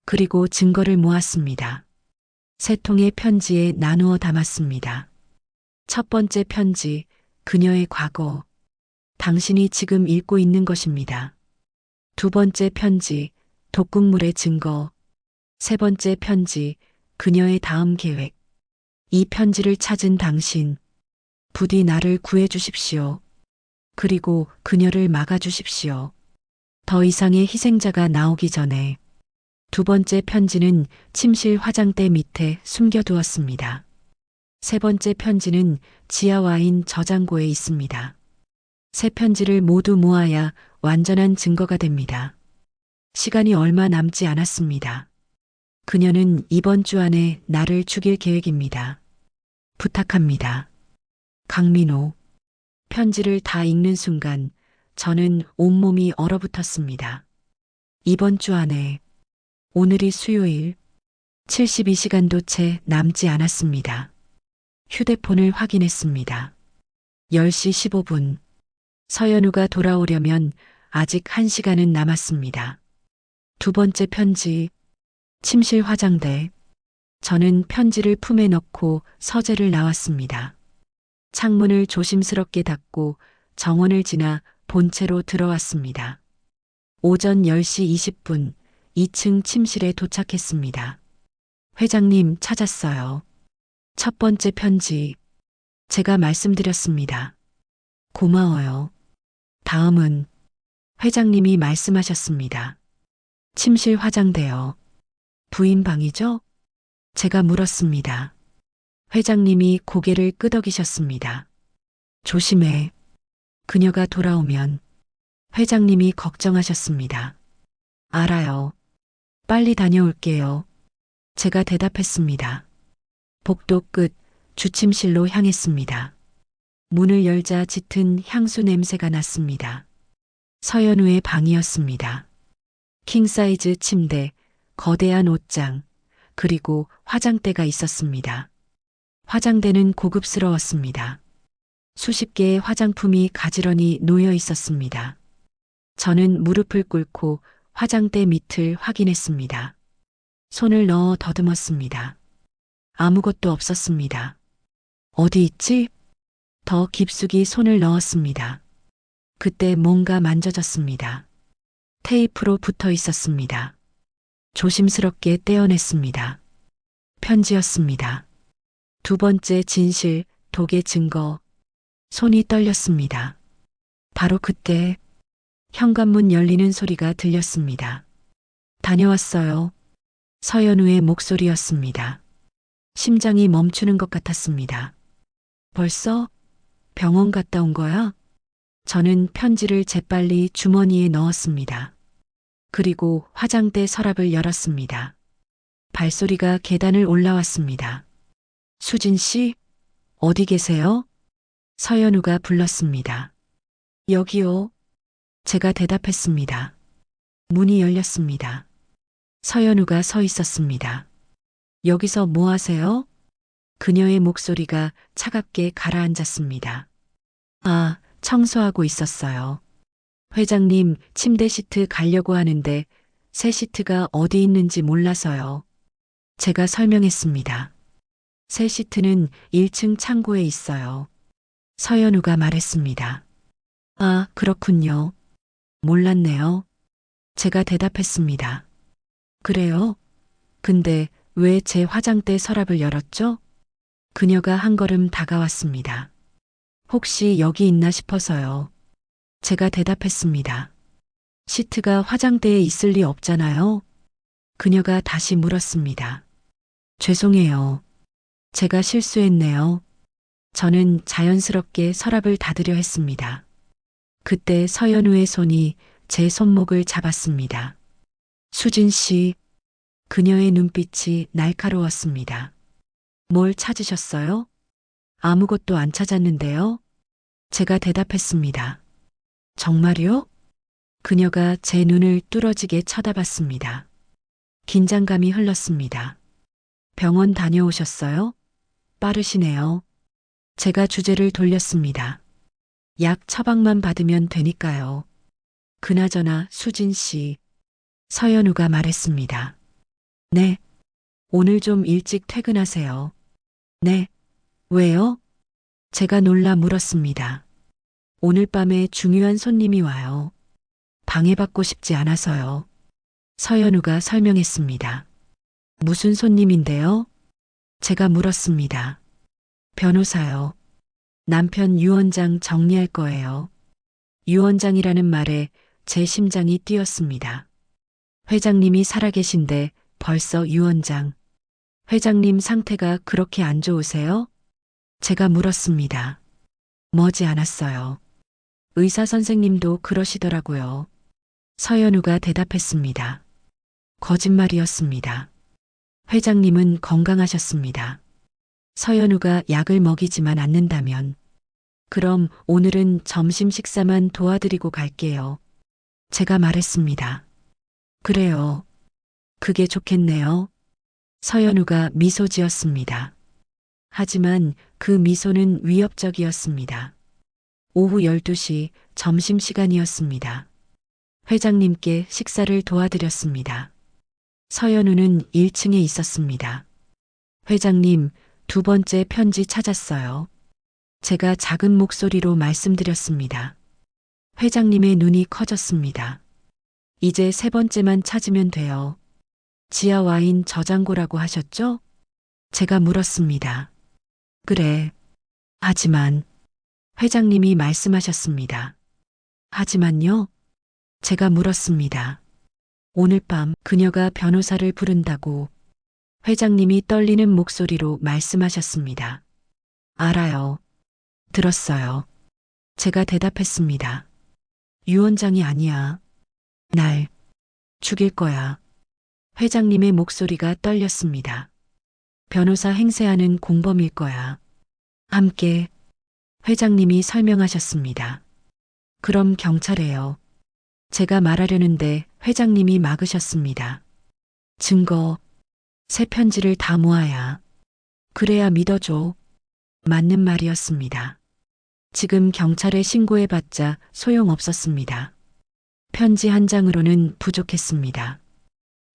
그리고 증거를 모았습니다. 세 통의 편지에 나누어 담았습니다. 첫 번째 편지, 그녀의 과거. 당신이 지금 읽고 있는 것입니다. 두 번째 편지, 독극물의 증거. 세 번째 편지, 그녀의 다음 계획. 이 편지를 찾은 당신, 부디 나를 구해 주십시오. 그리고 그녀를 막아 주십시오. 더 이상의 희생자가 나오기 전에. 두 번째 편지는 침실 화장대 밑에 숨겨두었습니다. 세 번째 편지는 지하 와인 저장고에 있습니다. 세 편지를 모두 모아야 완전한 증거가 됩니다. 시간이 얼마 남지 않았습니다. 그녀는 이번 주 안에 나를 죽일 계획입니다. 부탁합니다. 강민호. 편지를 다 읽는 순간 저는 온몸이 얼어붙었습니다. 이번 주 안에, 오늘이 수요일, 72시간도 채 남지 않았습니다. 휴대폰을 확인했습니다. 10시 15분. 서연우가 돌아오려면 아직 1시간은 남았습니다. 두 번째 편지, 침실 화장대. 저는 편지를 품에 넣고 서재를 나왔습니다. 창문을 조심스럽게 닫고 정원을 지나 본체로 들어왔습니다. 오전 10시 20분, 2층 침실에 도착했습니다. 회장님 찾았어요. 첫 번째 편지. 제가 말씀드렸습니다. 고마워요. 다음은 회장님이 말씀하셨습니다. 침실 화장대요. 부인 방이죠? 제가 물었습니다. 회장님이 고개를 끄덕이셨습니다. 조심해. 그녀가 돌아오면. 회장님이 걱정하셨습니다. 알아요. 빨리 다녀올게요. 제가 대답했습니다. 복도 끝 주침실로 향했습니다. 문을 열자 짙은 향수 냄새가 났습니다. 서연우의 방이었습니다. 킹사이즈 침대, 거대한 옷장, 그리고 화장대가 있었습니다. 화장대는 고급스러웠습니다. 수십 개의 화장품이 가지런히 놓여 있었습니다. 저는 무릎을 꿇고 화장대 밑을 확인했습니다. 손을 넣어 더듬었습니다. 아무것도 없었습니다. 어디 있지? 더 깊숙이 손을 넣었습니다. 그때 뭔가 만져졌습니다. 테이프로 붙어 있었습니다. 조심스럽게 떼어냈습니다. 편지였습니다. 두 번째 진실, 독의 증거. 손이 떨렸습니다. 바로 그때 현관문 열리는 소리가 들렸습니다. 다녀왔어요. 서연우의 목소리였습니다. 심장이 멈추는 것 같았습니다. 벌써? 병원 갔다 온 거야? 저는 편지를 재빨리 주머니에 넣었습니다. 그리고 화장대 서랍을 열었습니다. 발소리가 계단을 올라왔습니다. 수진 씨, 어디 계세요? 서연우가 불렀습니다. 여기요. 제가 대답했습니다. 문이 열렸습니다. 서연우가 서 있었습니다. 여기서 뭐 하세요? 그녀의 목소리가 차갑게 가라앉았습니다. 아, 청소하고 있었어요. 회장님 침대 시트 가려고 하는데 새 시트가 어디 있는지 몰라서요. 제가 설명했습니다. 새 시트는 1층 창고에 있어요. 서연우가 말했습니다. 아, 그렇군요. 몰랐네요. 제가 대답했습니다. 그래요? 근데 왜 제 화장대 서랍을 열었죠? 그녀가 한 걸음 다가왔습니다. 혹시 여기 있나 싶어서요. 제가 대답했습니다. 시트가 화장대에 있을 리 없잖아요. 그녀가 다시 물었습니다. 죄송해요. 제가 실수했네요. 저는 자연스럽게 서랍을 닫으려 했습니다. 그때 서연우의 손이 제 손목을 잡았습니다. 수진 씨, 그녀의 눈빛이 날카로웠습니다. 뭘 찾으셨어요? 아무것도 안 찾았는데요. 제가 대답했습니다. 정말요? 그녀가 제 눈을 뚫어지게 쳐다봤습니다. 긴장감이 흘렀습니다. 병원 다녀오셨어요? 빠르시네요. 제가 주제를 돌렸습니다. 약 처방만 받으면 되니까요. 그나저나 수진 씨, 서연우가 말했습니다. 네. 오늘 좀 일찍 퇴근하세요. 네. 왜요? 제가 놀라 물었습니다. 오늘 밤에 중요한 손님이 와요. 방해받고 싶지 않아서요. 서연우가 설명했습니다. 무슨 손님인데요? 제가 물었습니다. 변호사요. 남편 유원장 정리할 거예요. 유원장이라는 말에 제 심장이 뛰었습니다. 회장님이 살아계신데 벌써 유원장. 회장님 상태가 그렇게 안 좋으세요? 제가 물었습니다. 머지 않았어요. 의사 선생님도 그러시더라고요. 서연우가 대답했습니다. 거짓말이었습니다. 회장님은 건강하셨습니다. 서연우가 약을 먹이지만 않는다면 그럼 오늘은 점심 식사만 도와드리고 갈게요. 제가 말했습니다. 그래요. 그게 좋겠네요. 서연우가 미소 지었습니다. 하지만 그 미소는 위협적이었습니다. 오후 12시 점심시간이었습니다. 회장님께 식사를 도와드렸습니다. 서연우는 1층에 있었습니다. 회장님, 두 번째 편지 찾았어요. 제가 작은 목소리로 말씀드렸습니다. 회장님의 눈이 커졌습니다. 이제 세 번째만 찾으면 돼요. 지하 와인 저장고라고 하셨죠? 제가 물었습니다. 그래. 하지만 회장님이 말씀하셨습니다. 하지만요? 제가 물었습니다. 오늘 밤 그녀가 변호사를 부른다고 회장님이 떨리는 목소리로 말씀하셨습니다. 알아요. 들었어요. 제가 대답했습니다. 유원장이 아니야. 날 죽일 거야. 회장님의 목소리가 떨렸습니다. 변호사 행세하는 공범일 거야. 함께 회장님이 설명하셨습니다. 그럼 경찰에요. 제가 말하려는데 회장님이 막으셨습니다. 증거, 새 편지를 다 모아야. 그래야 믿어줘. 맞는 말이었습니다. 지금 경찰에 신고해봤자 소용없었습니다. 편지 한 장으로는 부족했습니다.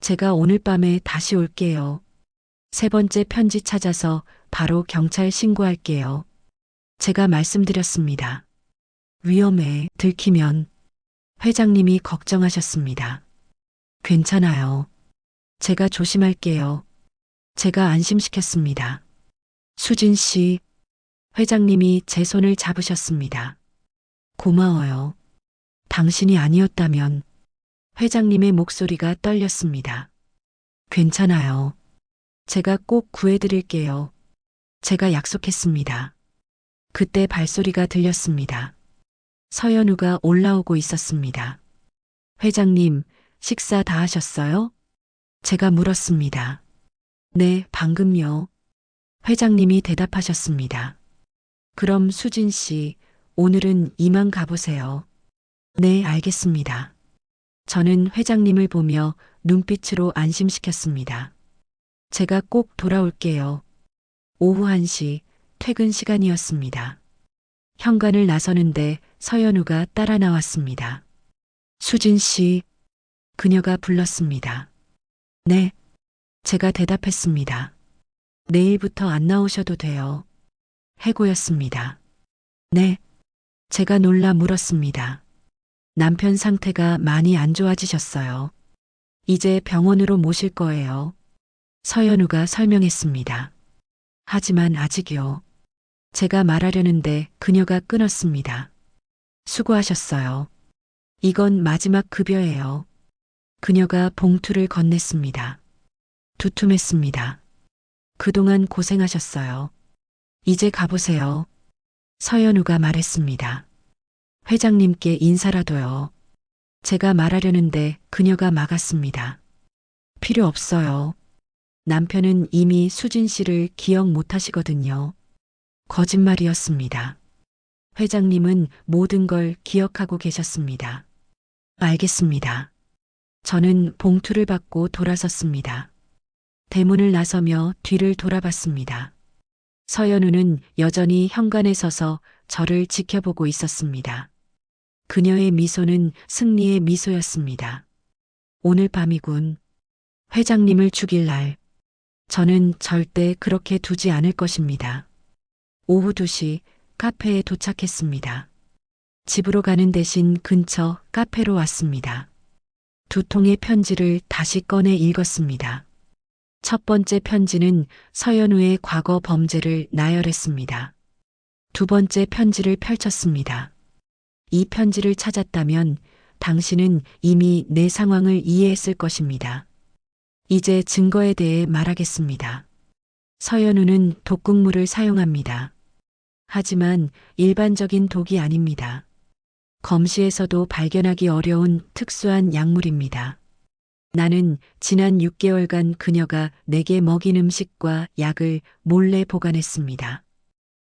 제가 오늘 밤에 다시 올게요. 세 번째 편지 찾아서 바로 경찰 신고할게요. 제가 말씀드렸습니다. 위험해, 들키면. 회장님이 걱정하셨습니다. 괜찮아요. 제가 조심할게요. 제가 안심시켰습니다. 수진 씨, 회장님이 제 손을 잡으셨습니다. 고마워요. 당신이 아니었다면 회장님의 목소리가 떨렸습니다. 괜찮아요. 제가 꼭 구해드릴게요. 제가 약속했습니다. 그때 발소리가 들렸습니다. 서연우가 올라오고 있었습니다. 회장님, 식사 다 하셨어요? 제가 물었습니다. 네, 방금요. 회장님이 대답하셨습니다. 그럼 수진 씨, 오늘은 이만 가보세요. 네, 알겠습니다. 저는 회장님을 보며 눈빛으로 안심시켰습니다. 제가 꼭 돌아올게요. 오후 1시 퇴근 시간이었습니다. 현관을 나서는데 서연우가 따라 나왔습니다. 수진 씨, 그녀가 불렀습니다. 네, 제가 대답했습니다. 내일부터 안 나오셔도 돼요. 해고였습니다. 네, 제가 놀라 물었습니다. 남편 상태가 많이 안 좋아지셨어요. 이제 병원으로 모실 거예요. 서연우가 설명했습니다. 하지만 아직요. 제가 말하려는데 그녀가 끊었습니다. 수고하셨어요. 이건 마지막 급여예요. 그녀가 봉투를 건넸습니다. 두툼했습니다. 그동안 고생하셨어요. 이제 가보세요. 서연우가 말했습니다. 회장님께 인사라도요. 제가 말하려는데 그녀가 막았습니다. 필요 없어요. 남편은 이미 수진 씨를 기억 못 하시거든요. 거짓말이었습니다. 회장님은 모든 걸 기억하고 계셨습니다. 알겠습니다. 저는 봉투를 받고 돌아섰습니다. 대문을 나서며 뒤를 돌아봤습니다. 서연우는 여전히 현관에 서서 저를 지켜보고 있었습니다. 그녀의 미소는 승리의 미소였습니다. 오늘 밤이군. 회장님을 죽일 날, 저는 절대 그렇게 두지 않을 것입니다. 오후 2시 카페에 도착했습니다. 집으로 가는 대신 근처 카페로 왔습니다. 2통의 편지를 다시 꺼내 읽었습니다. 첫 번째 편지는 서연우의 과거 범죄를 나열했습니다. 두 번째 편지를 펼쳤습니다. 이 편지를 찾았다면 당신은 이미 내 상황을 이해했을 것입니다. 이제 증거에 대해 말하겠습니다. 서연우는 독극물을 사용합니다. 하지만 일반적인 독이 아닙니다. 검시에서도 발견하기 어려운 특수한 약물입니다. 나는 지난 6개월간 그녀가 내게 먹인 음식과 약을 몰래 보관했습니다.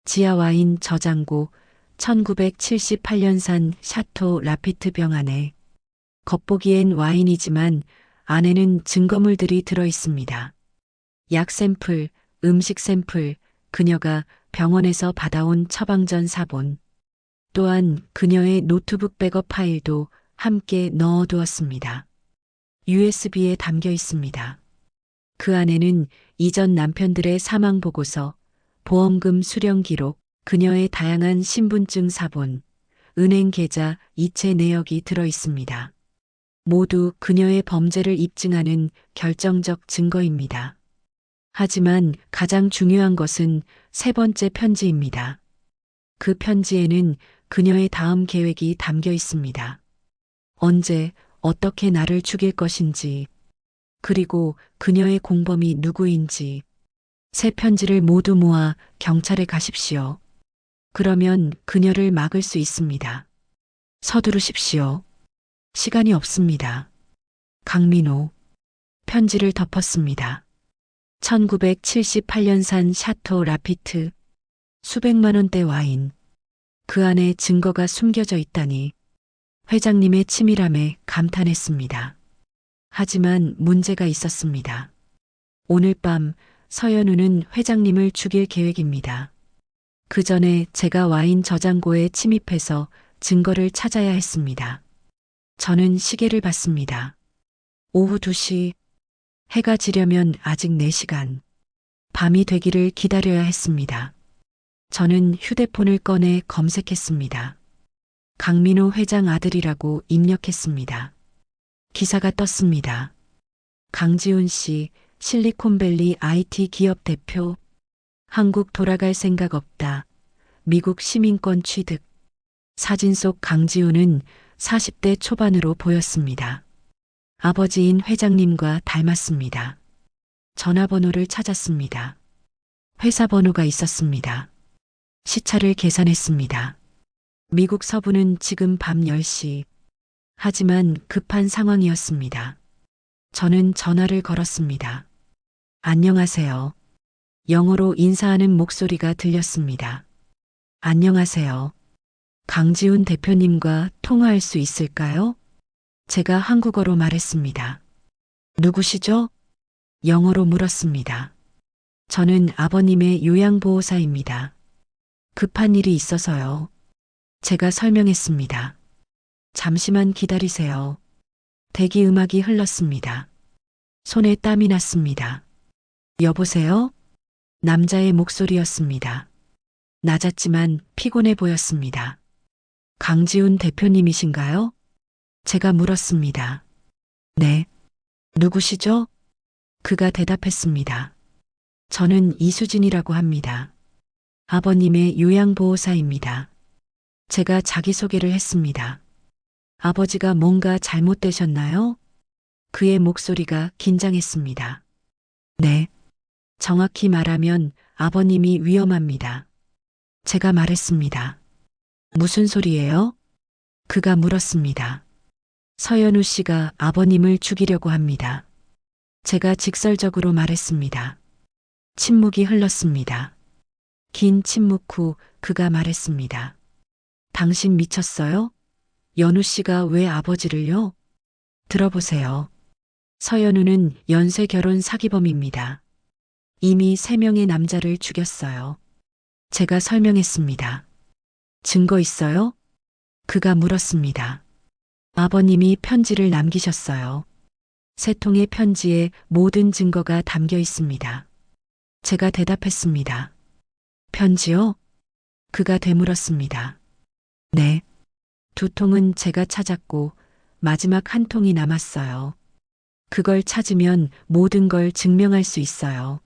지하와인 저장고 1978년산 샤토 라피트 병 안에 겉보기엔 와인이지만 안에는 증거물들이 들어 있습니다. 약 샘플, 음식 샘플, 그녀가 병원에서 받아온 처방전 사본, 또한 그녀의 노트북 백업 파일도 함께 넣어두었습니다. USB에 담겨 있습니다. 그 안에는 이전 남편들의 사망 보고서, 보험금 수령 기록, 그녀의 다양한 신분증 사본, 은행 계좌, 이체 내역이 들어 있습니다. 모두 그녀의 범죄를 입증하는 결정적 증거입니다. 하지만 가장 중요한 것은 세 번째 편지입니다. 그 편지에는 그녀의 다음 계획이 담겨 있습니다. 언제, 어떻게 나를 죽일 것인지, 그리고 그녀의 공범이 누구인지. 세 편지를 모두 모아 경찰에 가십시오. 그러면 그녀를 막을 수 있습니다. 서두르십시오. 시간이 없습니다. 강민호. 편지를 덮었습니다. 1978년산 샤토 라피트. 수백만 원대 와인. 그 안에 증거가 숨겨져 있다니. 회장님의 치밀함에 감탄했습니다. 하지만 문제가 있었습니다. 오늘 밤 서연우는 회장님을 죽일 계획입니다. 그 전에 제가 와인 저장고에 침입해서 증거를 찾아야 했습니다. 저는 시계를 봤습니다. 오후 2시. 해가 지려면 아직 4시간. 밤이 되기를 기다려야 했습니다. 저는 휴대폰을 꺼내 검색했습니다. 강민호 회장 아들이라고 입력했습니다. 기사가 떴습니다. 강지훈 씨, 실리콘밸리 IT 기업 대표. 한국 돌아갈 생각 없다. 미국 시민권 취득. 사진 속 강지훈은 40대 초반으로 보였습니다. 아버지인 회장님과 닮았습니다. 전화번호를 찾았습니다. 회사 번호가 있었습니다. 시차를 계산했습니다. 미국 서부는 지금 밤 10시. 하지만 급한 상황이었습니다. 저는 전화를 걸었습니다. 안녕하세요. 영어로 인사하는 목소리가 들렸습니다. 안녕하세요. 강지훈 대표님과 통화할 수 있을까요? 제가 한국어로 말했습니다. 누구시죠? 영어로 물었습니다. 저는 아버님의 요양보호사입니다. 급한 일이 있어서요. 제가 설명했습니다. 잠시만 기다리세요. 대기 음악이 흘렀습니다. 손에 땀이 났습니다. 여보세요? 남자의 목소리였습니다. 낮았지만 피곤해 보였습니다. 강지훈 대표님이신가요? 제가 물었습니다. 네. 누구시죠? 그가 대답했습니다. 저는 이수진이라고 합니다. 아버님의 요양보호사입니다. 제가 자기소개를 했습니다. 아버지가 뭔가 잘못되셨나요? 그의 목소리가 긴장했습니다. 네. 정확히 말하면 아버님이 위험합니다. 제가 말했습니다. 무슨 소리예요? 그가 물었습니다. 서연우 씨가 아버님을 죽이려고 합니다. 제가 직설적으로 말했습니다. 침묵이 흘렀습니다. 긴 침묵 후 그가 말했습니다. 당신 미쳤어요? 연우 씨가 왜 아버지를요? 들어보세요. 서연우는 연쇄 결혼 사기범입니다. 이미 3명의 남자를 죽였어요. 제가 설명했습니다. 증거 있어요? 그가 물었습니다. 아버님이 편지를 남기셨어요. 세 통의 편지에 모든 증거가 담겨 있습니다. 제가 대답했습니다. 편지요? 그가 되물었습니다. 네. 두 통은 제가 찾았고 마지막 한 통이 남았어요. 그걸 찾으면 모든 걸 증명할 수 있어요.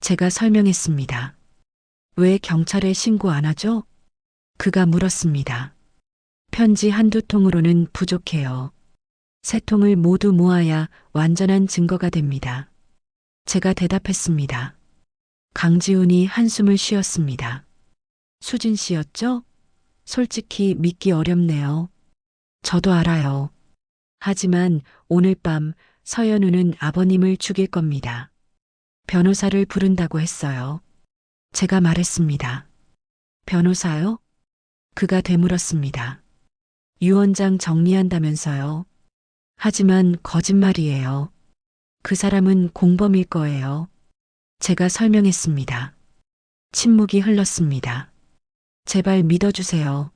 제가 설명했습니다. 왜 경찰에 신고 안 하죠? 그가 물었습니다. 편지 한두 통으로는 부족해요. 세 통을 모두 모아야 완전한 증거가 됩니다. 제가 대답했습니다. 강지훈이 한숨을 쉬었습니다. 수진 씨였죠? 솔직히 믿기 어렵네요. 저도 알아요. 하지만 오늘 밤 서연우는 아버님을 죽일 겁니다. 변호사를 부른다고 했어요. 제가 말했습니다. 변호사요? 그가 되물었습니다. 유언장 정리한다면서요. 하지만 거짓말이에요. 그 사람은 공범일 거예요. 제가 설명했습니다. 침묵이 흘렀습니다. 제발 믿어주세요.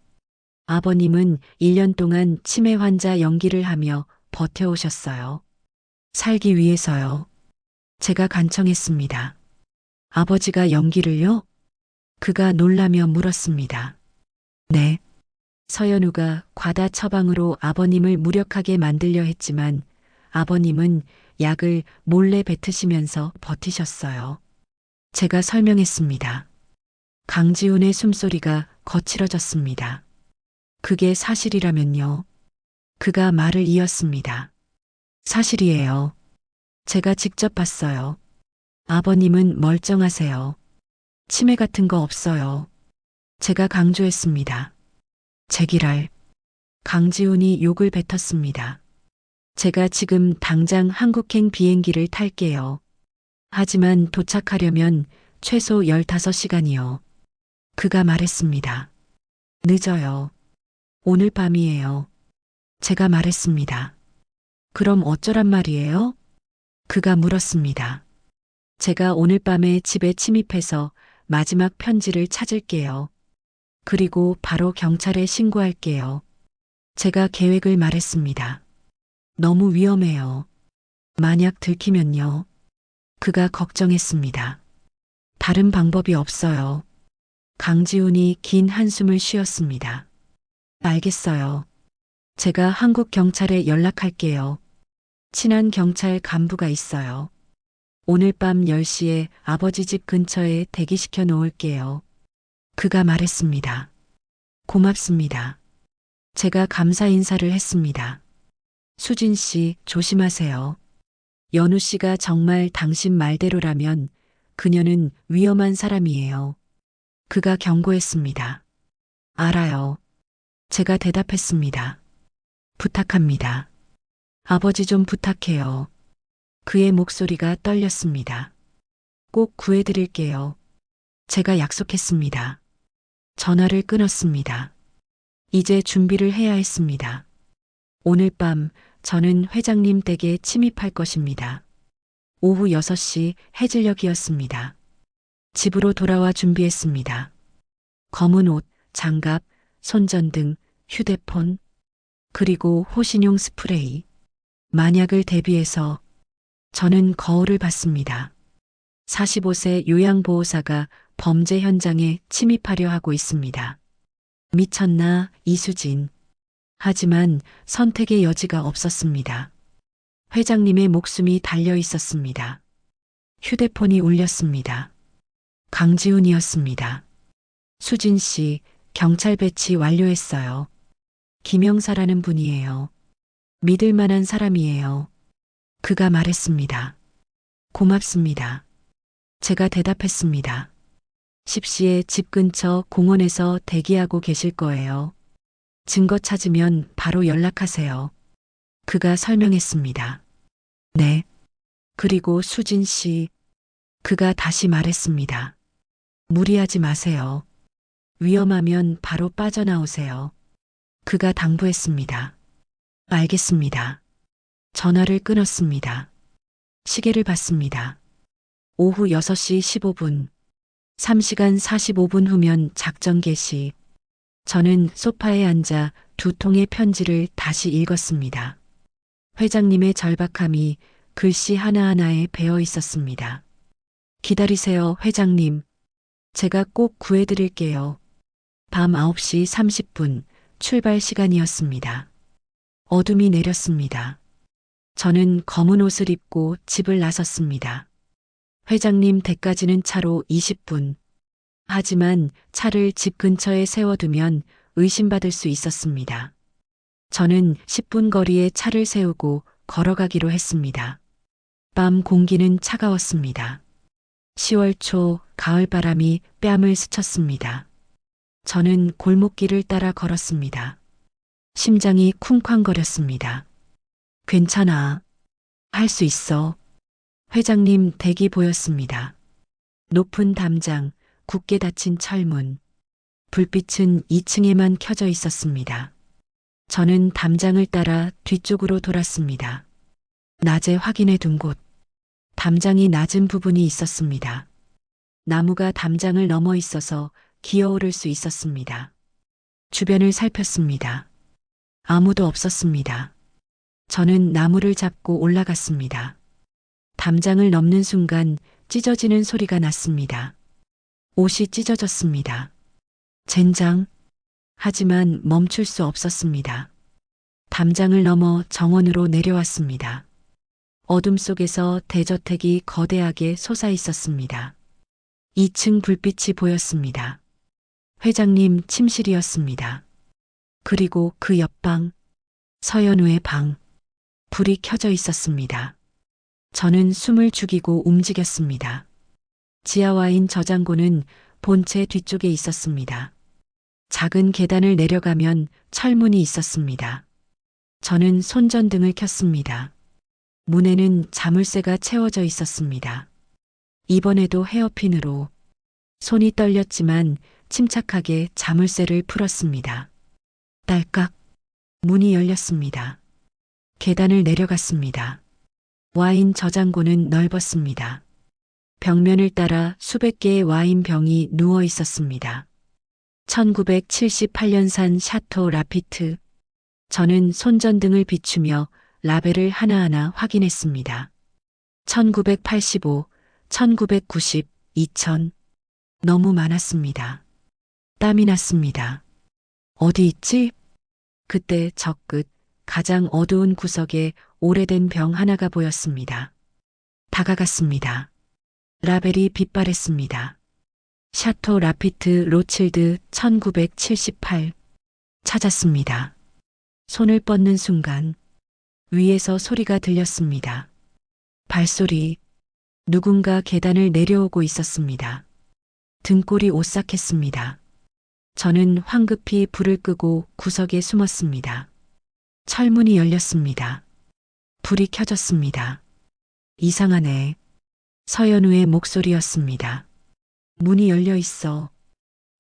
아버님은 1년 동안 치매 환자 연기를 하며 버텨오셨어요. 살기 위해서요. 제가 간청했습니다. 아버지가 연기를요? 그가 놀라며 물었습니다. 네. 서연우가 과다 처방으로 아버님을 무력하게 만들려 했지만 아버님은 약을 몰래 뱉으시면서 버티셨어요. 제가 설명했습니다. 강지훈의 숨소리가 거칠어졌습니다. 그게 사실이라면요. 그가 말을 이었습니다. 사실이에요. 제가 직접 봤어요. 아버님은 멀쩡하세요. 치매 같은 거 없어요. 제가 강조했습니다. 제기랄. 강지훈이 욕을 뱉었습니다. 제가 지금 당장 한국행 비행기를 탈게요. 하지만 도착하려면 최소 15시간이요. 그가 말했습니다. 늦어요. 오늘 밤이에요. 제가 말했습니다. 그럼 어쩌란 말이에요? 그가 물었습니다. 제가 오늘 밤에 집에 침입해서 마지막 편지를 찾을게요. 그리고 바로 경찰에 신고할게요. 제가 계획을 말했습니다. 너무 위험해요. 만약 들키면요. 그가 걱정했습니다. 다른 방법이 없어요. 강지훈이 긴 한숨을 쉬었습니다. 알겠어요. 제가 한국 경찰에 연락할게요. 친한 경찰 간부가 있어요. 오늘 밤 10시에 아버지 집 근처에 대기시켜 놓을게요. 그가 말했습니다. 고맙습니다. 제가 감사 인사를 했습니다. 수진 씨, 조심하세요. 연우 씨가 정말 당신 말대로라면 그녀는 위험한 사람이에요. 그가 경고했습니다. 알아요. 제가 대답했습니다. 부탁합니다. 아버지 좀 부탁해요. 그의 목소리가 떨렸습니다. 꼭 구해드릴게요. 제가 약속했습니다. 전화를 끊었습니다. 이제 준비를 해야 했습니다. 오늘 밤 저는 회장님 댁에 침입할 것입니다. 오후 6시 해질녘이었습니다. 집으로 돌아와 준비했습니다. 검은 옷, 장갑, 손전등, 휴대폰, 그리고 호신용 스프레이. 만약을 대비해서 저는 거울을 봤습니다. 45세 요양보호사가 범죄 현장에 침입하려 하고 있습니다. 미쳤나, 이수진. 하지만 선택의 여지가 없었습니다. 회장님의 목숨이 달려 있었습니다. 휴대폰이 울렸습니다. 강지훈이었습니다. 수진 씨, 경찰 배치 완료했어요. 김영사라는 분이에요. 믿을 만한 사람이에요. 그가 말했습니다. 고맙습니다. 제가 대답했습니다. 10시에 집 근처 공원에서 대기하고 계실 거예요. 증거 찾으면 바로 연락하세요. 그가 설명했습니다. 네. 그리고 수진 씨, 그가 다시 말했습니다. 무리하지 마세요. 위험하면 바로 빠져나오세요. 그가 당부했습니다. 알겠습니다. 전화를 끊었습니다. 시계를 봤습니다. 오후 6시 15분. 3시간 45분 후면 작전 개시. 저는 소파에 앉아 두 통의 편지를 다시 읽었습니다. 회장님의 절박함이 글씨 하나하나에 배어 있었습니다. 기다리세요, 회장님. 제가 꼭 구해드릴게요. 밤 9시 30분 출발 시간이었습니다. 어둠이 내렸습니다. 저는 검은 옷을 입고 집을 나섰습니다. 회장님 댁까지는 차로 20분. 하지만 차를 집 근처에 세워두면 의심받을 수 있었습니다. 저는 10분 거리에 차를 세우고 걸어가기로 했습니다. 밤 공기는 차가웠습니다. 10월 초 가을바람이 뺨을 스쳤습니다. 저는 골목길을 따라 걸었습니다. 심장이 쿵쾅거렸습니다. 괜찮아. 할 수 있어. 회장님 댁이 보였습니다. 높은 담장, 굳게 닫힌 철문. 불빛은 2층에만 켜져 있었습니다. 저는 담장을 따라 뒤쪽으로 돌았습니다. 낮에 확인해 둔 곳. 담장이 낮은 부분이 있었습니다. 나무가 담장을 넘어 있어서 기어오를 수 있었습니다. 주변을 살폈습니다. 아무도 없었습니다. 저는 나무를 잡고 올라갔습니다. 담장을 넘는 순간 찢어지는 소리가 났습니다. 옷이 찢어졌습니다. 젠장. 하지만 멈출 수 없었습니다. 담장을 넘어 정원으로 내려왔습니다. 어둠 속에서 대저택이 거대하게 솟아 있었습니다. 2층 불빛이 보였습니다. 회장님 침실이었습니다. 그리고 그 옆방, 서연우의 방, 불이 켜져 있었습니다. 저는 숨을 죽이고 움직였습니다. 지하와인 저장고는 본체 뒤쪽에 있었습니다. 작은 계단을 내려가면 철문이 있었습니다. 저는 손전등을 켰습니다. 문에는 자물쇠가 채워져 있었습니다. 이번에도 헤어핀으로. 손이 떨렸지만 침착하게 자물쇠를 풀었습니다. 딸깍. 문이 열렸습니다. 계단을 내려갔습니다. 와인 저장고는 넓었습니다. 벽면을 따라 수백 개의 와인 병이 누워 있었습니다. 1978년산 샤토 라피트. 저는 손전등을 비추며 라벨을 하나하나 확인했습니다. 1985, 1990, 2000. 너무 많았습니다. 땀이 났습니다. 어디 있지? 그때 저 끝 가장 어두운 구석에 오래된 병 하나가 보였습니다. 다가갔습니다. 라벨이 빛발했습니다. 샤토 라피트 로칠드 1978. 찾았습니다. 손을 뻗는 순간 위에서 소리가 들렸습니다. 발소리. 누군가 계단을 내려오고 있었습니다. 등골이 오싹했습니다. 저는 황급히 불을 끄고 구석에 숨었습니다. 철문이 열렸습니다. 불이 켜졌습니다. 이상하네. 서연우의 목소리였습니다. 문이 열려 있어.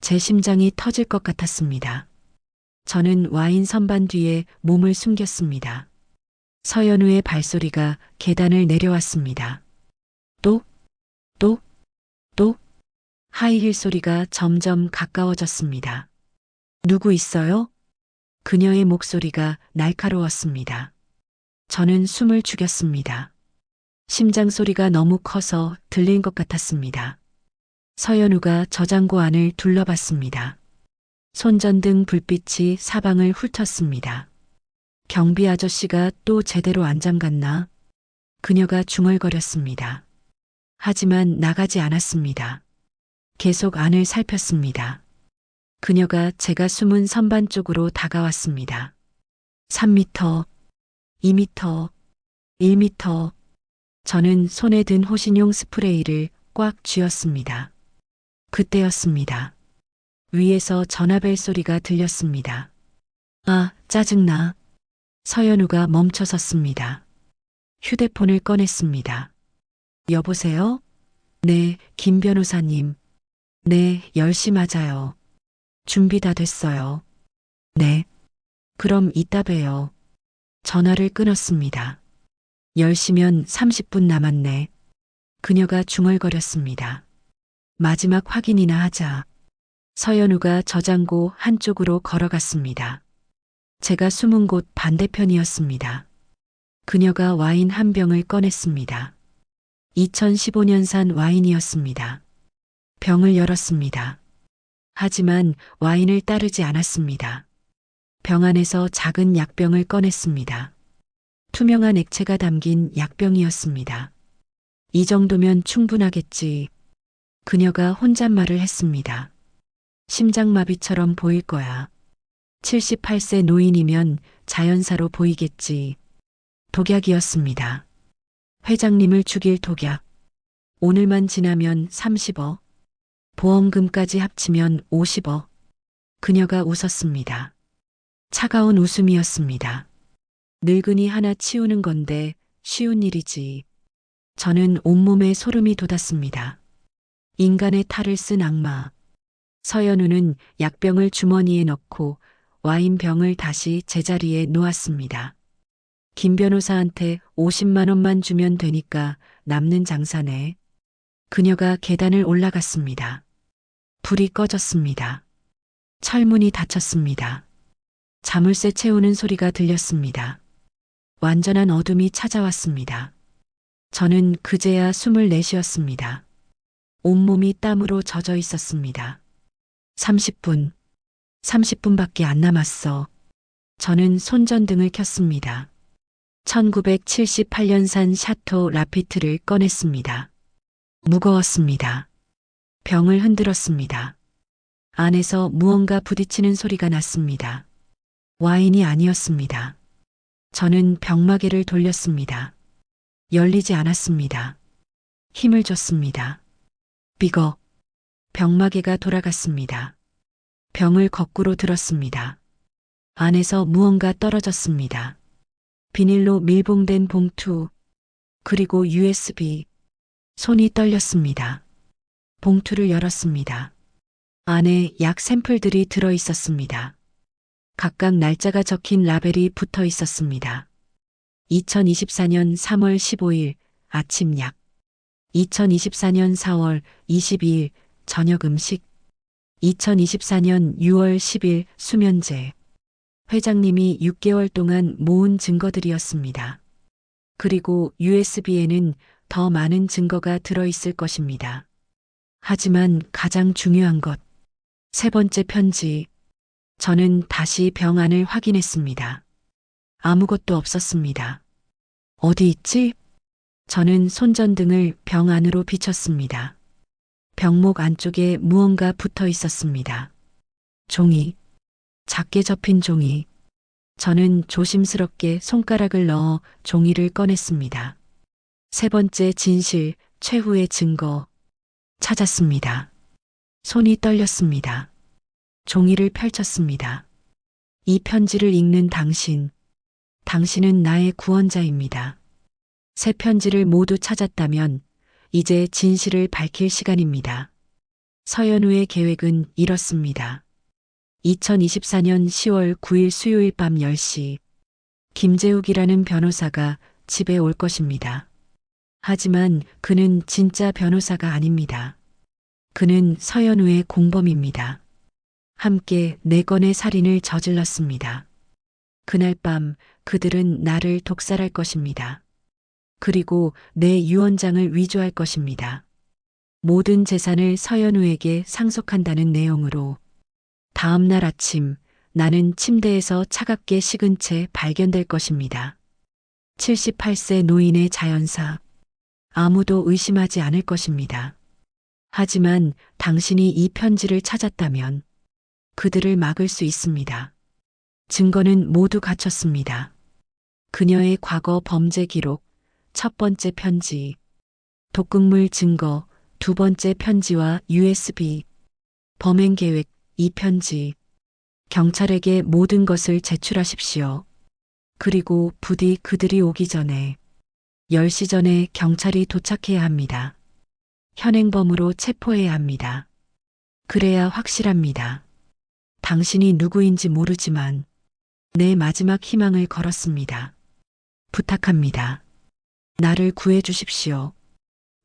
제 심장이 터질 것 같았습니다. 저는 와인 선반 뒤에 몸을 숨겼습니다. 서연우의 발소리가 계단을 내려왔습니다. 또, 또, 또. 하이힐 소리가 점점 가까워졌습니다. 누구 있어요? 그녀의 목소리가 날카로웠습니다. 저는 숨을 죽였습니다. 심장 소리가 너무 커서 들린 것 같았습니다. 서연우가 저장고 안을 둘러봤습니다. 손전등 불빛이 사방을 훑었습니다. 경비 아저씨가 또 제대로 안 잠갔나? 그녀가 중얼거렸습니다. 하지만 나가지 않았습니다. 계속 안을 살폈습니다. 그녀가 제가 숨은 선반 쪽으로 다가왔습니다. 3m, 2m, 1m. 저는 손에 든 호신용 스프레이를 꽉 쥐었습니다. 그때였습니다. 위에서 전화벨 소리가 들렸습니다. 아, 짜증나. 서연우가 멈춰섰습니다. 휴대폰을 꺼냈습니다. 여보세요? 네, 김 변호사님. 네, 10시 맞아요. 준비 다 됐어요. 네. 그럼 이따 봬요. 전화를 끊었습니다. 10시면 30분 남았네. 그녀가 중얼거렸습니다. 마지막 확인이나 하자. 서연우가 저장고 한쪽으로 걸어갔습니다. 제가 숨은 곳 반대편이었습니다. 그녀가 와인 한 병을 꺼냈습니다. 2015년산 와인이었습니다. 병을 열었습니다. 하지만 와인을 따르지 않았습니다. 병 안에서 작은 약병을 꺼냈습니다. 투명한 액체가 담긴 약병이었습니다. 이 정도면 충분하겠지. 그녀가 혼잣말을 했습니다. 심장마비처럼 보일 거야. 78세 노인이면 자연사로 보이겠지. 독약이었습니다. 회장님을 죽일 독약. 오늘만 지나면 30억. 보험금까지 합치면 50억. 그녀가 웃었습니다. 차가운 웃음이었습니다. 늙은이 하나 치우는 건데 쉬운 일이지. 저는 온몸에 소름이 돋았습니다. 인간의 탈을 쓴 악마. 서연우는 약병을 주머니에 넣고 와인병을 다시 제자리에 놓았습니다. 김 변호사한테 50만 원만 주면 되니까 남는 장사네. 그녀가 계단을 올라갔습니다. 불이 꺼졌습니다. 철문이 닫혔습니다. 자물쇠 채우는 소리가 들렸습니다. 완전한 어둠이 찾아왔습니다. 저는 그제야 숨을 내쉬었습니다. 온몸이 땀으로 젖어 있었습니다. 30분. 30분밖에 안 남았어. 저는 손전등을 켰습니다. 1978년산 샤토 라피트를 꺼냈습니다. 무거웠습니다. 병을 흔들었습니다. 안에서 무언가 부딪히는 소리가 났습니다. 와인이 아니었습니다. 저는 병마개를 돌렸습니다. 열리지 않았습니다. 힘을 줬습니다. 삐걱. 병마개가 돌아갔습니다. 병을 거꾸로 들었습니다. 안에서 무언가 떨어졌습니다. 비닐로 밀봉된 봉투, 그리고 USB. 손이 떨렸습니다. 봉투를 열었습니다. 안에 약 샘플들이 들어 있었습니다. 각각 날짜가 적힌 라벨이 붙어 있었습니다. 2024년 3월 15일 아침 약, 2024년 4월 22일 저녁 음식, 2024년 6월 10일 수면제. 회장님이 6개월 동안 모은 증거들이었습니다. 그리고 USB에는 더 많은 증거가 들어있을 것입니다. 하지만 가장 중요한 것, 세 번째 편지. 저는 다시 병 안을 확인했습니다. 아무것도 없었습니다. 어디 있지? 저는 손전등을 병 안으로 비췄습니다. 병목 안쪽에 무언가 붙어 있었습니다. 종이. 작게 접힌 종이. 저는 조심스럽게 손가락을 넣어 종이를 꺼냈습니다. 세 번째 진실, 최후의 증거. 찾았습니다. 손이 떨렸습니다. 종이를 펼쳤습니다. 이 편지를 읽는 당신. 당신은 나의 구원자입니다. 세 편지를 모두 찾았다면 이제 진실을 밝힐 시간입니다. 서연우의 계획은 이렇습니다. 2024년 10월 9일 수요일 밤 10시 김재욱이라는 변호사가 집에 올 것입니다. 하지만 그는 진짜 변호사가 아닙니다. 그는 서연우의 공범입니다. 함께 4건의 살인을 저질렀습니다. 그날 밤 그들은 나를 독살할 것입니다. 그리고 내 유언장을 위조할 것입니다. 모든 재산을 서연우에게 상속한다는 내용으로. 다음 날 아침 나는 침대에서 차갑게 식은 채 발견될 것입니다. 78세 노인의 자연사. 아무도 의심하지 않을 것입니다. 하지만 당신이 이 편지를 찾았다면 그들을 막을 수 있습니다. 증거는 모두 갖췄습니다. 그녀의 과거 범죄 기록, 첫 번째 편지, 독극물 증거, 두 번째 편지와 USB, 범행 계획, 이 편지. 경찰에게 모든 것을 제출하십시오. 그리고 부디 그들이 오기 전에 10시 전에 경찰이 도착해야 합니다. 현행범으로 체포해야 합니다. 그래야 확실합니다. 당신이 누구인지 모르지만 내 마지막 희망을 걸었습니다. 부탁합니다. 나를 구해 주십시오.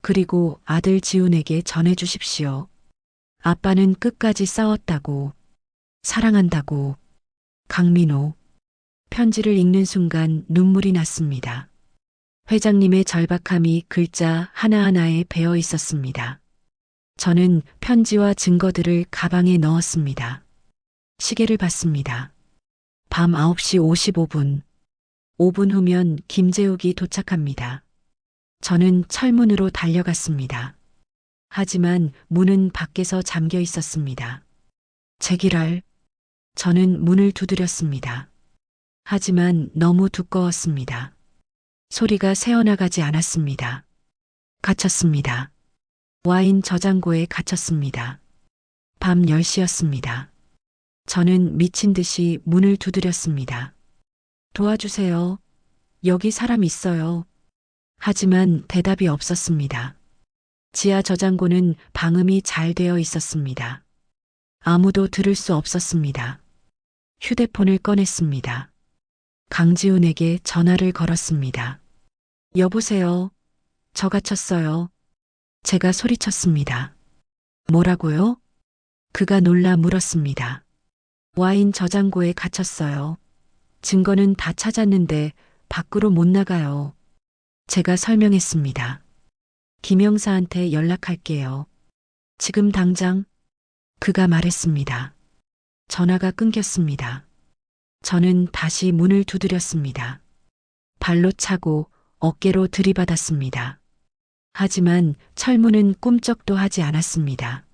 그리고 아들 지훈에게 전해 주십시오. 아빠는 끝까지 싸웠다고, 사랑한다고. 강민호. 편지를 읽는 순간 눈물이 났습니다. 회장님의 절박함이 글자 하나하나에 배어 있었습니다. 저는 편지와 증거들을 가방에 넣었습니다. 시계를 봤습니다. 밤 9시 55분. 5분 후면 김재욱이 도착합니다. 저는 철문으로 달려갔습니다. 하지만 문은 밖에서 잠겨 있었습니다. 제기랄. 저는 문을 두드렸습니다. 하지만 너무 두꺼웠습니다. 소리가 새어나가지 않았습니다. 갇혔습니다. 와인 저장고에 갇혔습니다. 밤 10시였습니다. 저는 미친 듯이 문을 두드렸습니다. 도와주세요. 여기 사람 있어요. 하지만 대답이 없었습니다. 지하 저장고는 방음이 잘 되어 있었습니다. 아무도 들을 수 없었습니다. 휴대폰을 꺼냈습니다. 강지훈에게 전화를 걸었습니다. 여보세요. 저 갇혔어요. 제가 소리쳤습니다. 뭐라고요? 그가 놀라 물었습니다. 와인 저장고에 갇혔어요. 증거는 다 찾았는데 밖으로 못 나가요. 제가 설명했습니다. 김영사한테 연락할게요. 지금 당장? 그가 말했습니다. 전화가 끊겼습니다. 저는 다시 문을 두드렸습니다. 발로 차고 어깨로 들이받았습니다. 하지만 철문은 꿈쩍도 하지 않았습니다.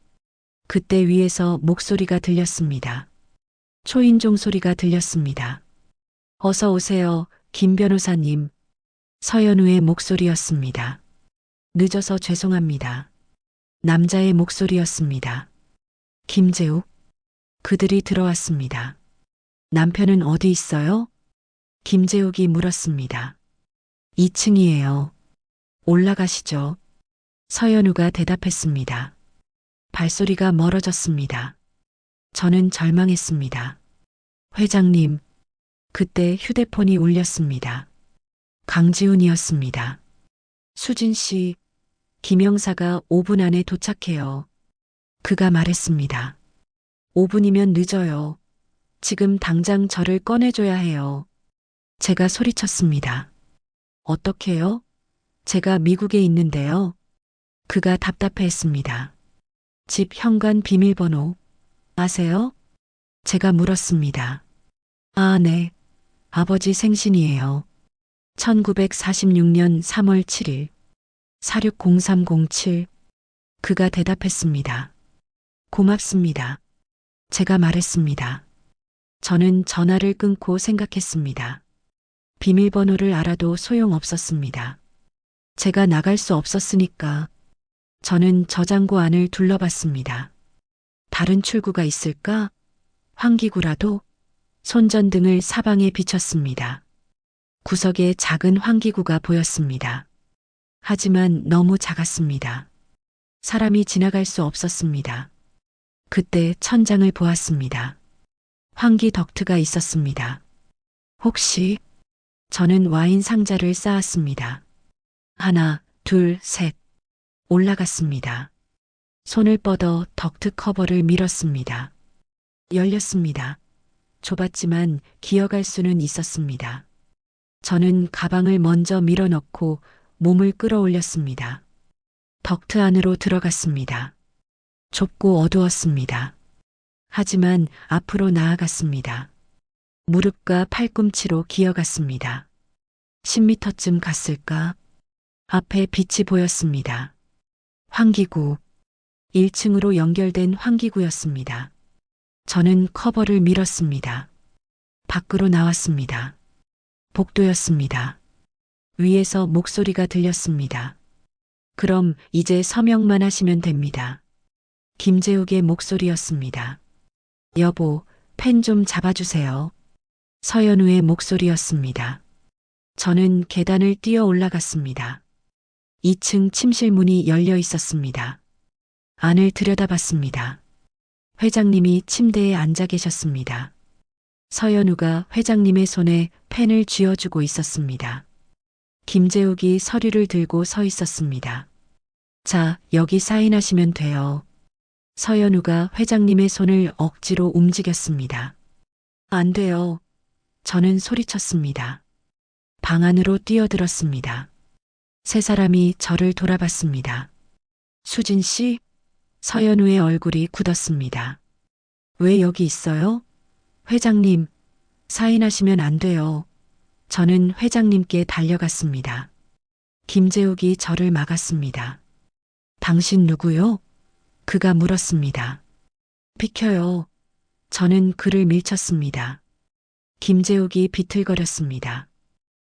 그때 위에서 목소리가 들렸습니다. 초인종 소리가 들렸습니다. 어서 오세요, 김 변호사님. 서연우의 목소리였습니다. 늦어서 죄송합니다. 남자의 목소리였습니다. 김재욱? 그들이 들어왔습니다. 남편은 어디 있어요? 김재욱이 물었습니다. 2층이에요. 올라가시죠. 서연우가 대답했습니다. 발소리가 멀어졌습니다. 저는 절망했습니다. 회장님, 그때 휴대폰이 울렸습니다. 강지훈이었습니다. 수진 씨, 김영사가 5분 안에 도착해요. 그가 말했습니다. 5분이면 늦어요. 지금 당장 저를 꺼내줘야 해요. 제가 소리쳤습니다. 어떻게요? 제가 미국에 있는데요. 그가 답답해했습니다. 집 현관 비밀번호 아세요? 제가 물었습니다. 아, 네. 아버지 생신이에요. 1946년 3월 7일. 460307. 그가 대답했습니다. 고맙습니다. 제가 말했습니다. 저는 전화를 끊고 생각했습니다. 비밀번호를 알아도 소용없었습니다. 제가 나갈 수 없었으니까. 저는 저장고 안을 둘러봤습니다. 다른 출구가 있을까? 환기구라도? 손전등을 사방에 비췄습니다. 구석에 작은 환기구가 보였습니다. 하지만 너무 작았습니다. 사람이 지나갈 수 없었습니다. 그때 천장을 보았습니다. 환기 덕트가 있었습니다. 혹시? 저는 와인 상자를 쌓았습니다. 하나, 둘, 셋. 올라갔습니다. 손을 뻗어 덕트 커버를 밀었습니다. 열렸습니다. 좁았지만 기어갈 수는 있었습니다. 저는 가방을 먼저 밀어넣고 몸을 끌어올렸습니다. 덕트 안으로 들어갔습니다. 좁고 어두웠습니다. 하지만 앞으로 나아갔습니다. 무릎과 팔꿈치로 기어갔습니다. 10m쯤 갔을까? 앞에 빛이 보였습니다. 환기구. 1층으로 연결된 환기구였습니다. 저는 커버를 밀었습니다. 밖으로 나왔습니다. 복도였습니다. 위에서 목소리가 들렸습니다. 그럼 이제 서명만 하시면 됩니다. 김재욱의 목소리였습니다. 여보, 펜 좀 잡아주세요. 서연우의 목소리였습니다. 저는 계단을 뛰어 올라갔습니다. 2층 침실 문이 열려 있었습니다. 안을 들여다봤습니다. 회장님이 침대에 앉아 계셨습니다. 서연우가 회장님의 손에 펜을 쥐어주고 있었습니다. 김재욱이 서류를 들고 서 있었습니다. 자, 여기 사인하시면 돼요. 서연우가 회장님의 손을 억지로 움직였습니다. 안 돼요. 저는 소리쳤습니다. 방 안으로 뛰어들었습니다. 세 사람이 저를 돌아봤습니다. 수진 씨? 서연우의 얼굴이 굳었습니다. 왜 여기 있어요? 회장님, 사인하시면 안 돼요. 저는 회장님께 달려갔습니다. 김재욱이 저를 막았습니다. 당신 누구요? 그가 물었습니다. 비켜요. 저는 그를 밀쳤습니다. 김재욱이 비틀거렸습니다.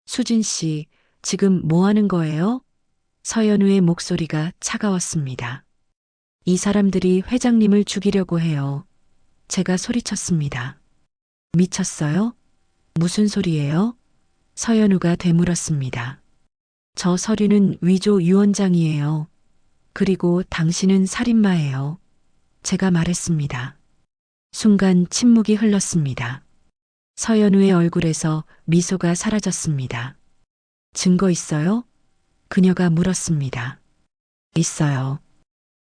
수진 씨, 지금 뭐 하는 거예요? 서연우의 목소리가 차가웠습니다. 이 사람들이 회장님을 죽이려고 해요. 제가 소리쳤습니다. 미쳤어요? 무슨 소리예요? 서연우가 되물었습니다. 저 서류는 위조 유언장이에요. 그리고 당신은 살인마예요. 제가 말했습니다. 순간 침묵이 흘렀습니다. 서연우의 얼굴에서 미소가 사라졌습니다. 증거 있어요? 그녀가 물었습니다. 있어요.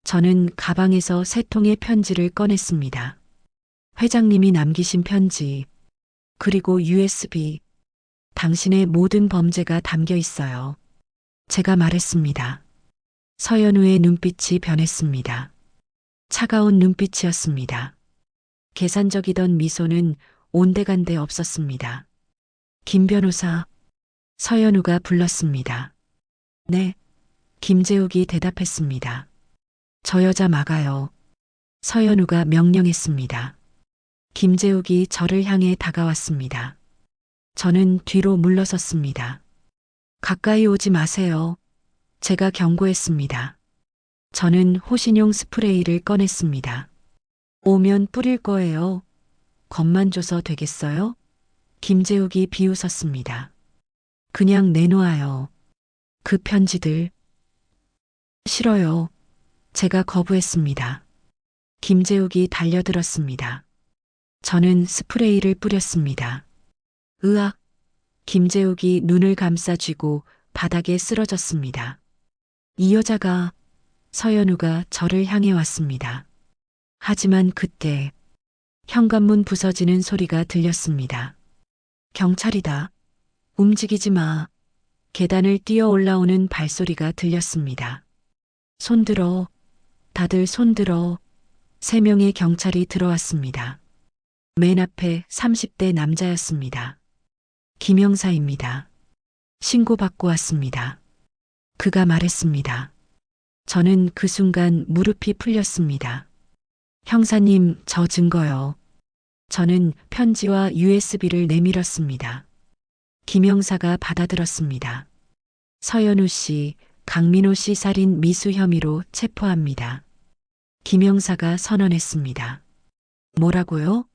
저는 가방에서 세 통의 편지를 꺼냈습니다. 회장님이 남기신 편지, 그리고 USB, 당신의 모든 범죄가 담겨 있어요. 제가 말했습니다. 서연우의 눈빛이 변했습니다. 차가운 눈빛이었습니다. 계산적이던 미소는 온데간데 없었습니다. 김 변호사, 서연우가 불렀습니다. 네, 김재욱이 대답했습니다. 저 여자 막아요. 서연우가 명령했습니다. 김재욱이 저를 향해 다가왔습니다. 저는 뒤로 물러섰습니다. 가까이 오지 마세요. 제가 경고했습니다. 저는 호신용 스프레이를 꺼냈습니다. 오면 뿌릴 거예요. 겁만 줘서 되겠어요? 김재욱이 비웃었습니다. 그냥 내놓아요. 그 편지들. 싫어요. 제가 거부했습니다. 김재욱이 달려들었습니다. 저는 스프레이를 뿌렸습니다. 으악! 김재욱이 눈을 감싸쥐고 바닥에 쓰러졌습니다. 이 여자가, 서연우가 저를 향해 왔습니다. 하지만 그때 현관문 부서지는 소리가 들렸습니다. 경찰이다. 움직이지 마. 계단을 뛰어 올라오는 발소리가 들렸습니다. 손들어. 다들 손들어. 3명의 경찰이 들어왔습니다. 맨 앞에 30대 남자였습니다. 김영사입니다. 신고받고 왔습니다. 그가 말했습니다. 저는 그 순간 무릎이 풀렸습니다. 형사님, 저 증거요. 저는 편지와 USB를 내밀었습니다. 김영사가 받아들었습니다. 서연우 씨, 강민호 씨 살인 미수 혐의로 체포합니다. 김영사가 선언했습니다. 뭐라고요?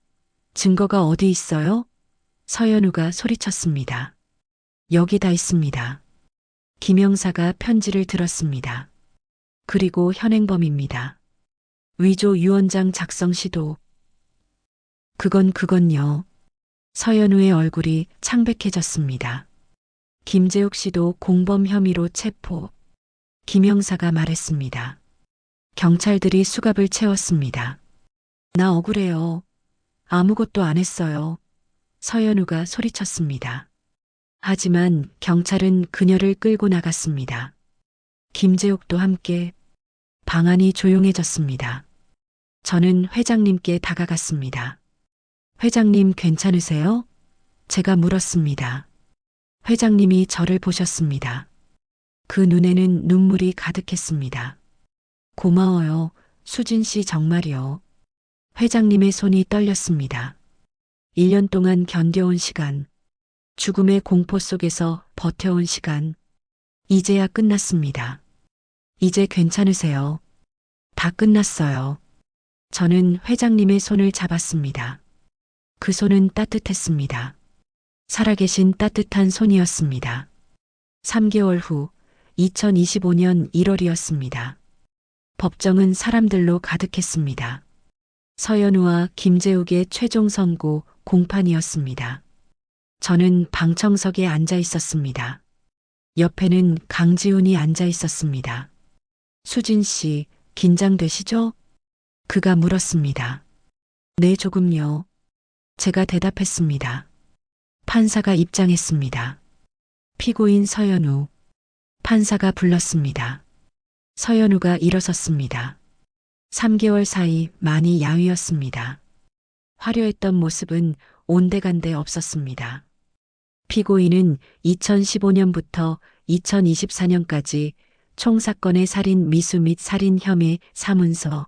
증거가 어디 있어요? 서연우가 소리쳤습니다. 여기 다 있습니다. 김영사가 편지를 들었습니다. 그리고 현행범입니다. 위조 유언장 작성 시도. 그건요. 서연우의 얼굴이 창백해졌습니다. 김재욱 씨도 공범 혐의로 체포. 김영사가 말했습니다. 경찰들이 수갑을 채웠습니다. 나 억울해요. 아무것도 안 했어요. 서연우가 소리쳤습니다. 하지만 경찰은 그녀를 끌고 나갔습니다. 김재욱도 함께. 방안이 조용해졌습니다. 저는 회장님께 다가갔습니다. 회장님 괜찮으세요? 제가 물었습니다. 회장님이 저를 보셨습니다. 그 눈에는 눈물이 가득했습니다. 고마워요. 수진 씨 정말이요. 회장님의 손이 떨렸습니다. 1년 동안 견뎌온 시간, 죽음의 공포 속에서 버텨온 시간, 이제야 끝났습니다. 이제 괜찮으세요? 다 끝났어요. 저는 회장님의 손을 잡았습니다. 그 손은 따뜻했습니다. 살아계신 따뜻한 손이었습니다. 3개월 후 2025년 1월이었습니다. 법정은 사람들로 가득했습니다. 서연우와 김재욱의 최종 선고 공판이었습니다. 저는 방청석에 앉아 있었습니다. 옆에는 강지훈이 앉아 있었습니다. 수진 씨, 긴장되시죠? 그가 물었습니다. 네, 조금요. 제가 대답했습니다. 판사가 입장했습니다. 피고인 서연우, 판사가 불렀습니다. 서연우가 일어섰습니다. 3개월 사이 많이 야위었습니다. 화려했던 모습은 온데간데 없었습니다. 피고인은 2015년부터 2024년까지 총사건의 살인 미수 및 살인 혐의 사문서,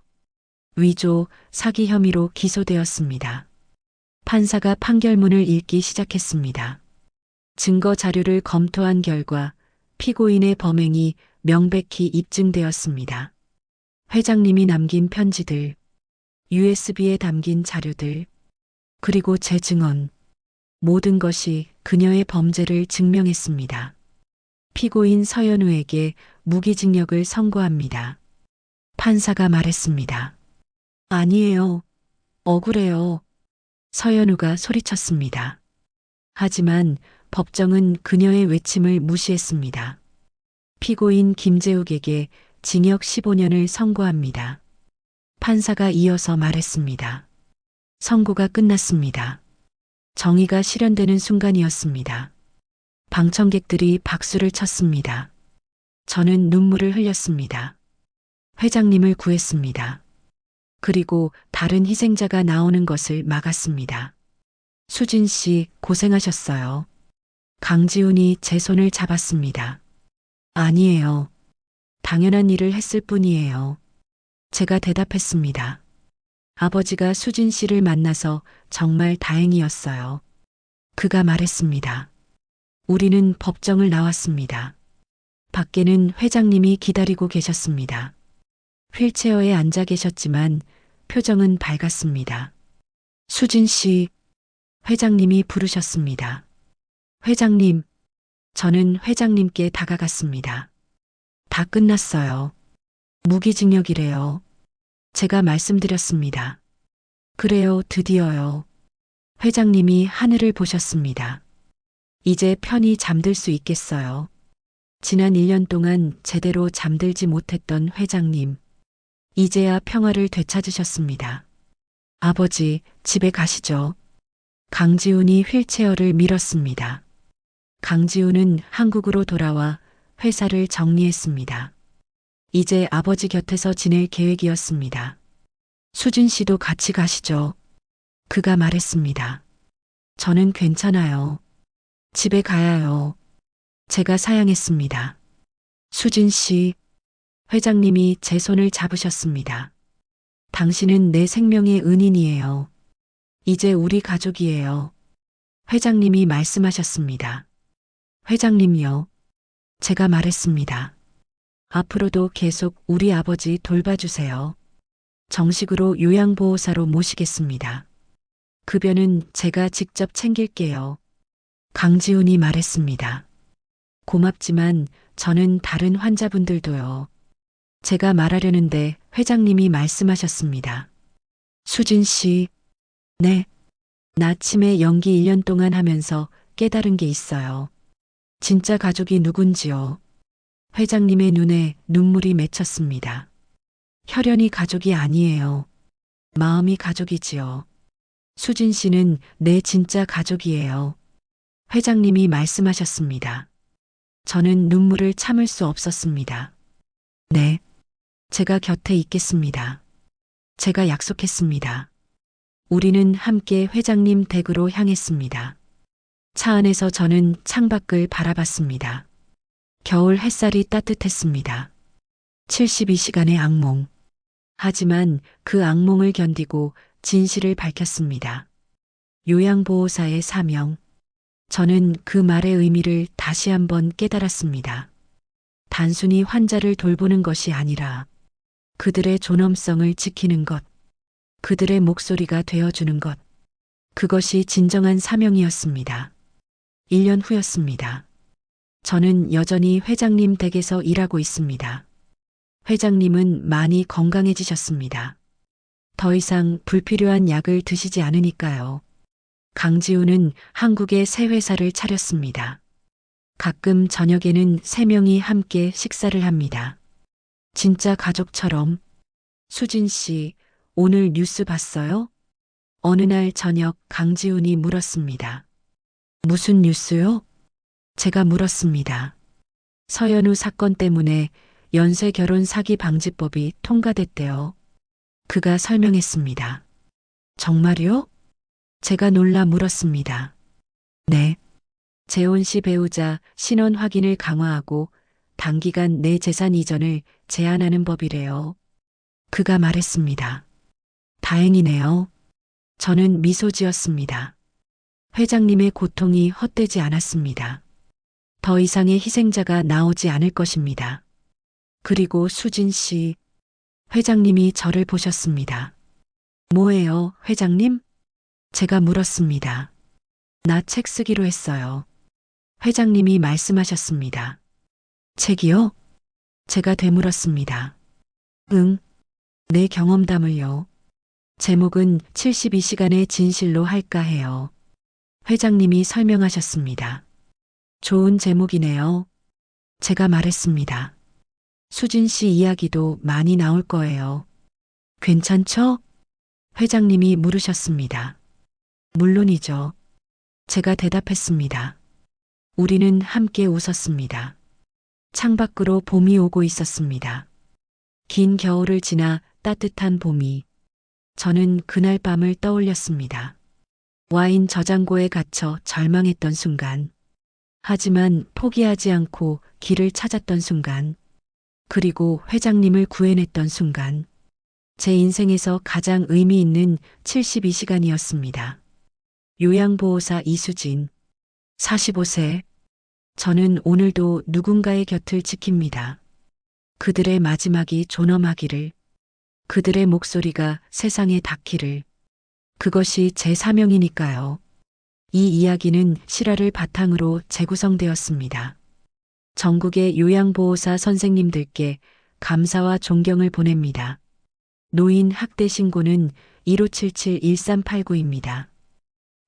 위조, 사기 혐의로 기소되었습니다. 판사가 판결문을 읽기 시작했습니다. 증거 자료를 검토한 결과 피고인의 범행이 명백히 입증되었습니다. 회장님이 남긴 편지들, USB에 담긴 자료들, 그리고 제 증언, 모든 것이 그녀의 범죄를 증명했습니다. 피고인 서연우에게 무기징역을 선고합니다. 판사가 말했습니다. 아니에요. 억울해요. 서연우가 소리쳤습니다. 하지만 법정은 그녀의 외침을 무시했습니다. 피고인 김재욱에게 징역 15년을 선고합니다. 판사가 이어서 말했습니다. 선고가 끝났습니다. 정의가 실현되는 순간이었습니다. 방청객들이 박수를 쳤습니다. 저는 눈물을 흘렸습니다. 회장님을 구했습니다. 그리고 다른 희생자가 나오는 것을 막았습니다. 수진 씨 고생하셨어요. 강지훈이 제 손을 잡았습니다. 아니에요. 당연한 일을 했을 뿐이에요. 제가 대답했습니다. 아버지가 수진 씨를 만나서 정말 다행이었어요. 그가 말했습니다. 우리는 법정을 나왔습니다. 밖에는 회장님이 기다리고 계셨습니다. 휠체어에 앉아 계셨지만 표정은 밝았습니다. 수진 씨, 회장님이 부르셨습니다. 회장님, 저는 회장님께 다가갔습니다. 다 끝났어요. 무기징역이래요. 제가 말씀드렸습니다. 그래요, 드디어요. 회장님이 하늘을 보셨습니다. 이제 편히 잠들 수 있겠어요. 지난 1년 동안 제대로 잠들지 못했던 회장님. 이제야 평화를 되찾으셨습니다. 아버지, 집에 가시죠. 강지훈이 휠체어를 밀었습니다. 강지훈은 한국으로 돌아와 회사를 정리했습니다. 이제 아버지 곁에서 지낼 계획이었습니다. 수진 씨도 같이 가시죠. 그가 말했습니다. 저는 괜찮아요. 집에 가야요. 제가 사양했습니다. 수진 씨, 회장님이 제 손을 잡으셨습니다. 당신은 내 생명의 은인이에요. 이제 우리 가족이에요. 회장님이 말씀하셨습니다. 회장님요. 제가 말했습니다. 앞으로도 계속 우리 아버지 돌봐주세요. 정식으로 요양보호사로 모시겠습니다. 급여는 제가 직접 챙길게요. 강지훈이 말했습니다. 고맙지만 저는 다른 환자분들도요. 제가 말하려는데 회장님이 말씀하셨습니다. 수진 씨, 네. 나 치매 연기 1년 동안 하면서 깨달은 게 있어요. 진짜 가족이 누군지요. 회장님의 눈에 눈물이 맺혔습니다. 혈연이 가족이 아니에요. 마음이 가족이지요. 수진 씨는 내 진짜 가족이에요. 회장님이 말씀하셨습니다. 저는 눈물을 참을 수 없었습니다. 네. 제가 곁에 있겠습니다. 제가 약속했습니다. 우리는 함께 회장님 댁으로 향했습니다. 차 안에서 저는 창밖을 바라봤습니다. 겨울 햇살이 따뜻했습니다. 72시간의 악몽. 하지만 그 악몽을 견디고 진실을 밝혔습니다. 요양보호사의 사명. 저는 그 말의 의미를 다시 한번 깨달았습니다. 단순히 환자를 돌보는 것이 아니라 그들의 존엄성을 지키는 것, 그들의 목소리가 되어주는 것, 그것이 진정한 사명이었습니다. 1년 후였습니다. 저는 여전히 회장님 댁에서 일하고 있습니다. 회장님은 많이 건강해지셨습니다. 더 이상 불필요한 약을 드시지 않으니까요. 강지훈은 한국에 새 회사를 차렸습니다. 가끔 저녁에는 3명이 함께 식사를 합니다. 진짜 가족처럼. 수진 씨, 오늘 뉴스 봤어요? 어느 날 저녁 강지훈이 물었습니다. 무슨 뉴스요? 제가 물었습니다. 서연우 사건 때문에 연쇄 결혼 사기 방지법이 통과됐대요. 그가 설명했습니다. 정말요? 제가 놀라 물었습니다. 네. 재혼 시 배우자 신원 확인을 강화하고 단기간 내 재산 이전을 제한하는 법이래요. 그가 말했습니다. 다행이네요. 저는 미소 지었습니다. 회장님의 고통이 헛되지 않았습니다. 더 이상의 희생자가 나오지 않을 것입니다. 그리고 수진 씨, 회장님이 저를 보셨습니다. 뭐예요, 회장님? 제가 물었습니다. 나 책 쓰기로 했어요. 회장님이 말씀하셨습니다. 책이요? 제가 되물었습니다. 응, 내 경험담을요. 제목은 72시간의 진실로 할까 해요. 회장님이 설명하셨습니다. 좋은 제목이네요. 제가 말했습니다. 수진 씨 이야기도 많이 나올 거예요. 괜찮죠? 회장님이 물으셨습니다. 물론이죠. 제가 대답했습니다. 우리는 함께 웃었습니다. 창밖으로 봄이 오고 있었습니다. 긴 겨울을 지나 따뜻한 봄이. 저는 그날 밤을 떠올렸습니다. 와인 저장고에 갇혀 절망했던 순간. 하지만 포기하지 않고 길을 찾았던 순간. 그리고 회장님을 구해냈던 순간. 제 인생에서 가장 의미 있는 72시간이었습니다. 요양보호사 이수진, 45세. 저는 오늘도 누군가의 곁을 지킵니다. 그들의 마지막이 존엄하기를, 그들의 목소리가 세상에 닿기를. 그것이 제 사명이니까요. 이 이야기는 실화를 바탕으로 재구성되었습니다. 전국의 요양보호사 선생님들께 감사와 존경을 보냅니다. 노인 학대 신고는 1577-1389입니다.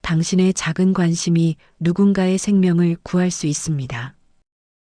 당신의 작은 관심이 누군가의 생명을 구할 수 있습니다.